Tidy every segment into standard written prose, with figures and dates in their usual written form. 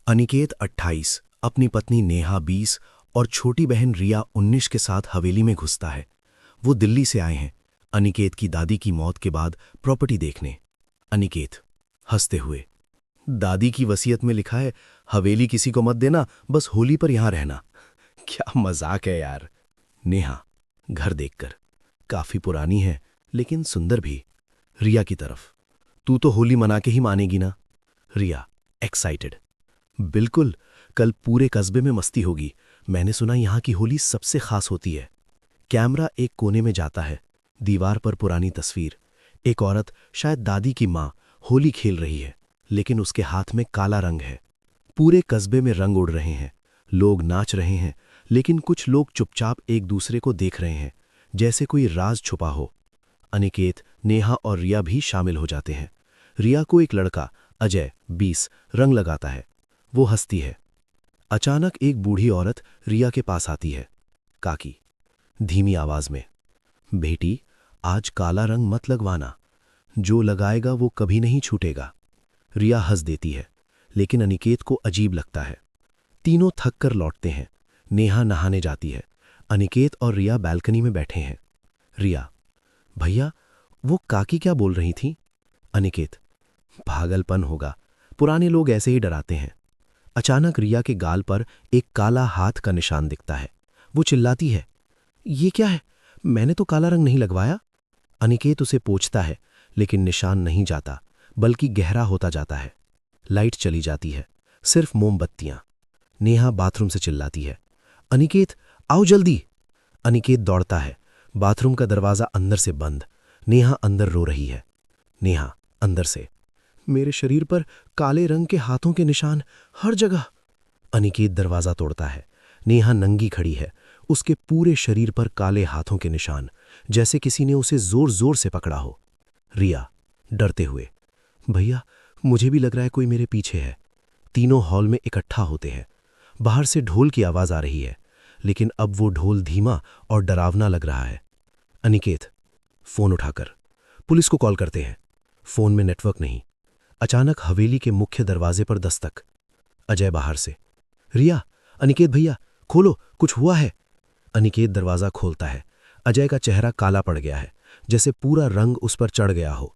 अनिकेत 28, अपनी पत्नी नेहा 20 और छोटी बहन रिया 19 के साथ हवेली में घुसता है। वो दिल्ली से आए हैं अनिकेत की दादी की मौत के बाद प्रॉपर्टी देखने। अनिकेत हंसते हुए, दादी की वसीयत में लिखा है हवेली किसी को मत देना, बस होली पर यहां रहना। क्या मजाक है यार। नेहा घर देखकर, काफी पुरानी है लेकिन सुंदर भी। रिया की तरफ, तू तो होली मना के ही मानेगी ना। रिया एक्साइटेड, बिल्कुल, कल पूरे कस्बे में मस्ती होगी। मैंने सुना यहां की होली सबसे खास होती है। कैमरा एक कोने में जाता है, दीवार पर पुरानी तस्वीर। एक औरत, शायद दादी की मां, होली खेल रही है, लेकिन उसके हाथ में काला रंग है। पूरे कस्बे में रंग उड़ रहे हैं, लोग नाच रहे हैं, लेकिन कुछ लोग चुपचाप एक दूसरे को देख रहे हैं, जैसे कोई राज छुपा हो। अनिकेत, नेहा और रिया भी शामिल हो जाते हैं। रिया को एक लड़का, अजय 20, रंग लगाता है। वो हंसती है। अचानक एक बूढ़ी औरत रिया के पास आती है। काकी, धीमी आवाज में, बेटी, आज काला रंग मत लगवाना, जो लगाएगा वो कभी नहीं छूटेगा। रिया हंस देती है, लेकिन अनिकेत को अजीब लगता है। तीनों थक कर लौटते हैं। नेहा नहाने जाती है। अनिकेत और रिया बालकनी में बैठे हैं। रिया, भैया, वो काकी क्या बोल रही थी? अनिकेत, पागलपन होगा, पुराने लोग ऐसे ही डराते हैं। अचानक रिया के गाल पर एक काला हाथ का निशान दिखता है। वो चिल्लाती है, ये क्या है? मैंने तो काला रंग नहीं लगवाया। अनिकेत उसे पोंछता है, लेकिन निशान नहीं जाता, बल्कि गहरा होता जाता है। लाइट चली जाती है, सिर्फ मोमबत्तियां। नेहा बाथरूम से चिल्लाती है, अनिकेत, आओ जल्दी। अनिकेत दौड़ता है। बाथरूम का दरवाजा अंदर से बंद। नेहा अंदर रो रही है। नेहा अंदर से, मेरे शरीर पर काले रंग के हाथों के निशान हर जगह। अनिकेत दरवाजा तोड़ता है। नेहा नंगी खड़ी है, उसके पूरे शरीर पर काले हाथों के निशान, जैसे किसी ने उसे जोर जोर से पकड़ा हो। रिया डरते हुए, भैया, मुझे भी लग रहा है कोई मेरे पीछे है। तीनों हॉल में इकट्ठा होते हैं। बाहर से ढोल की आवाज आ रही है, लेकिन अब वो ढोल धीमा और डरावना लग रहा है। अनिकेत फोन उठाकर, पुलिस को कॉल करते हैं। फोन में नेटवर्क नहीं। अचानक हवेली के मुख्य दरवाजे पर दस्तक। अजय बाहर से, रिया, अनिकेत भैया, खोलो, कुछ हुआ है। अनिकेत दरवाजा खोलता है। अजय का चेहरा काला पड़ गया है, जैसे पूरा रंग उस पर चढ़ गया हो।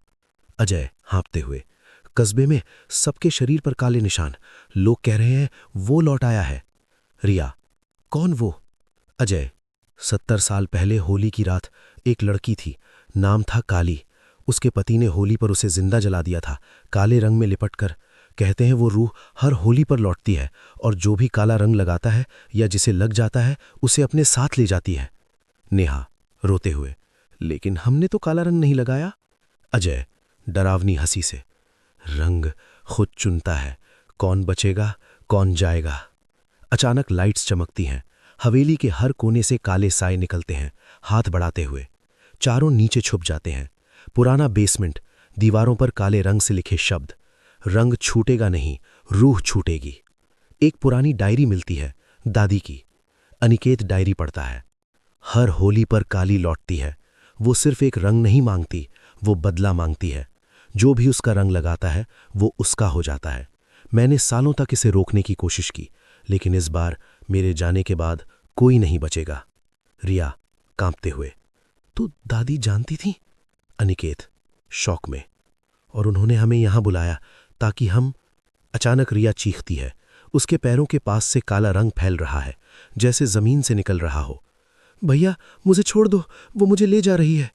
अजय हाँफते हुए, कस्बे में सबके शरीर पर काले निशान, लोग कह रहे हैं वो लौट आया है। रिया, कौन वो? अजय, 70 साल पहले होली की रात एक लड़की थी, नाम था काली। उसके पति ने होली पर उसे जिंदा जला दिया था, काले रंग में लिपटकर। कहते हैं वो रूह हर होली पर लौटती है, और जो भी काला रंग लगाता है या जिसे लग जाता है उसे अपने साथ ले जाती है। नेहा रोते हुए, लेकिन हमने तो काला रंग नहीं लगाया। अजय डरावनी हंसी से, रंग खुद चुनता है, कौन बचेगा कौन जाएगा। अचानक लाइट्स चमकती हैं। हवेली के हर कोने से काले साए निकलते हैं, हाथ बढ़ाते हुए। चारों नीचे छुप जाते हैं। पुराना बेसमेंट, दीवारों पर काले रंग से लिखे शब्द, रंग छूटेगा नहीं, रूह छूटेगी। एक पुरानी डायरी मिलती है, दादी की। अनिकेत डायरी पढ़ता है। हर होली पर काली लौटती है। वो सिर्फ एक रंग नहीं मांगती, वो बदला मांगती है। जो भी उसका रंग लगाता है वो उसका हो जाता है। मैंने सालों तक इसे रोकने की कोशिश की, लेकिन इस बार मेरे जाने के बाद कोई नहीं बचेगा। रिया कांपते हुए, तू दादी जानती थी? अनिकेत शौक में, और उन्होंने हमें यहां बुलाया ताकि हम। अचानक रिया चीखती है। उसके पैरों के पास से काला रंग फैल रहा है, जैसे जमीन से निकल रहा हो। भैया, मुझे छोड़ दो, वो मुझे ले जा रही है।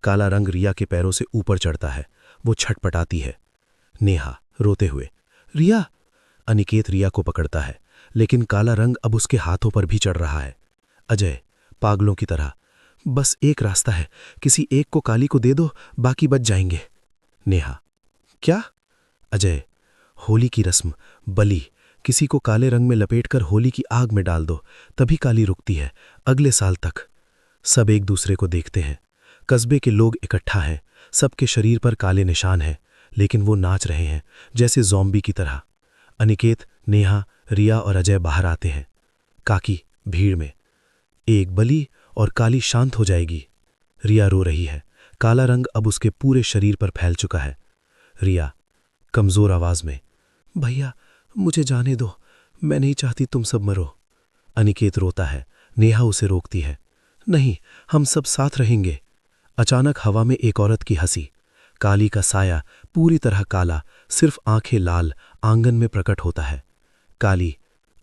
काला रंग रिया के पैरों से ऊपर चढ़ता है। वो छटपटाती है। नेहा रोते हुए, रिया। अनिकेत रिया को पकड़ता है, लेकिन काला रंग अब उसके हाथों पर भी चढ़ रहा है। अजय पागलों की तरह, बस एक रास्ता है, किसी एक को काली को दे दो, बाकी बच जाएंगे। नेहा, क्या? अजय, होली की रस्म, बलि, किसी को काले रंग में लपेटकर होली की आग में डाल दो, तभी काली रुकती है, अगले साल तक। सब एक दूसरे को देखते हैं। कस्बे के लोग इकट्ठा हैं, सबके शरीर पर काले निशान हैं, लेकिन वो नाच रहे हैं, जैसे ज़ॉम्बी की तरह। अनिकेत, नेहा, रिया और अजय बाहर आते हैं। काकी भीड़ में, एक बलि और काली शांत हो जाएगी। रिया रो रही है। काला रंग अब उसके पूरे शरीर पर फैल चुका है। रिया कमजोर आवाज में, भैया, मुझे जाने दो, मैं नहीं चाहती तुम सब मरो। अनिकेत रोता है। नेहा उसे रोकती है। नहीं, हम सब साथ रहेंगे। अचानक हवा में एक औरत की हंसी। काली का साया पूरी तरह काला, सिर्फ आंखें लाल, आंगन में प्रकट होता है। काली,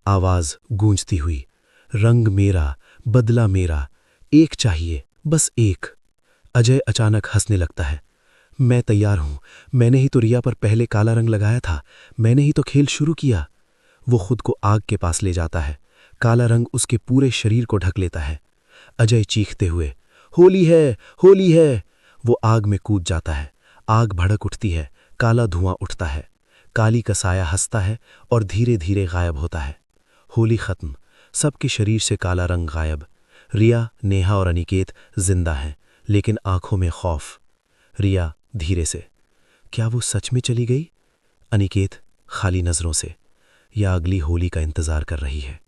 आवाज गूंजती हुई, रंग मेरा, बदला मेरा, एक चाहिए, बस एक। अजय अचानक हंसने लगता है। मैं तैयार हूं, मैंने ही तो रिया पर पहले काला रंग लगाया था, मैंने ही तो खेल शुरू किया। वो खुद को आग के पास ले जाता है। काला रंग उसके पूरे शरीर को ढक लेता है। अजय चीखते हुए, होली है, होली है। वो आग में कूद जाता है। आग भड़क उठती है, काला धुआं उठता है। काली का साया हंसता है और धीरे धीरे गायब होता है। होली खत्म, सबके शरीर से काला रंग गायब। रिया, नेहा और अनिकेत जिंदा हैं, लेकिन आंखों में खौफ। रिया धीरे से, क्या वो सच में चली गई? अनिकेत खाली नजरों से, या अगली होली का इंतजार कर रही है।